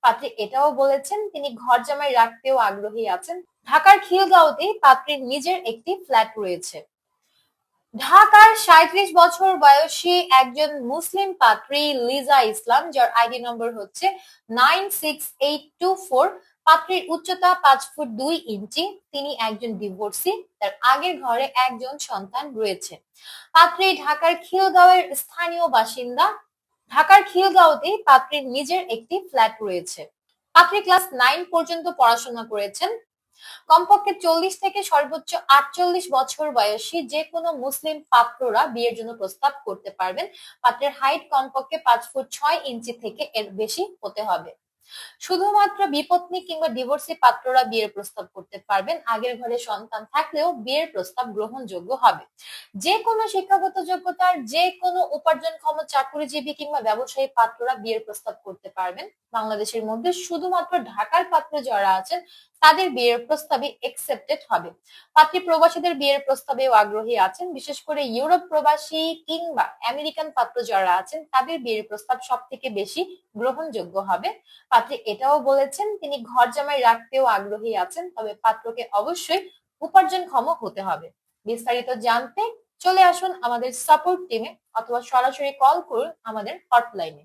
পাত্রী এটাও বলেছেন তিনি ঘর জামাই রাখতেও আগ্রহী আছেন। ঢাকার খিলগাঁওতে পাত্রীর নিজের একটি ফ্ল্যাট রয়েছে। ঢাকার ৩৭ বছর বয়সী একজন মুসলিম পাত্রী লিজা ইসলাম, যার আইডি নম্বর হচ্ছে 96824। পাত্রীর উচ্চতা 5 ফুট 2 ইঞ্চি। তিনি একজন ডিভোর্সি। তার আগের ঘরে একজন সন্তান রয়েছে। পাত্রী ঢাকার খিলগাঁওয়ের স্থানীয় বাসিন্দা। ঢাকার খিলগাঁওতে পাত্রীর নিজের একটি ফ্ল্যাট রয়েছে। পাত্রী ক্লাস 9 পর্যন্ত পড়াশোনা করেছেন। কমপক্ষে 40 থেকে সর্বোচ্চ 48 বছর বয়সী যে কোনো মুসলিম পাত্ররা বিয়ের জন্য প্রস্তাব করতে পারবেন। পাত্রের হাইট কমপক্ষে 5 ফুট 6 ইঞ্চি থেকে এর বেশি হতে হবে। শুধুমাত্র বিপত্নী কিংবা ডিভোর্সি পাত্ররা বিয়ের প্রস্তাব করতে পারবেন। আগের ঘরে সন্তান থাকলেও বিয়ের প্রস্তাব গ্রহণযোগ্য হবে। যে কোনো শিক্ষাগত যোগ্যতার যে কোনো উপার্জনক্ষম চাকরিজীবী কিংবা ব্যবসায়ী পাত্ররা বিয়ের প্রস্তাব করতে পারবেন। বাংলাদেশের মধ্যে শুধুমাত্র ঢাকার পাত্র যারা আছেন তাদের বিয়ের প্রস্তাবে একসেপ্টেড হবে। পাত্রী প্রবাসীদের বিয়ের প্রস্তাবেও আগ্রহী আছেন। বিশেষ করে ইউরোপ প্রবাসী কিংবা আমেরিকান পাত্র যারা আছেন তাদের বিয়ের প্রস্তাব সব থেকে বেশি গ্রহণযোগ্য হবে। পাত্রী এটাও বলেছেন তিনি ঘর জামাই রাখতেও আগ্রহী আছেন, তবে পাত্রকে অবশ্যই উপার্জনক্ষম হতে হবে। বিস্তারিত জানতে চলে আসুন আমাদের সাপোর্ট টিমে অথবা সরাসরি কল করুন আমাদের হটলাইনে।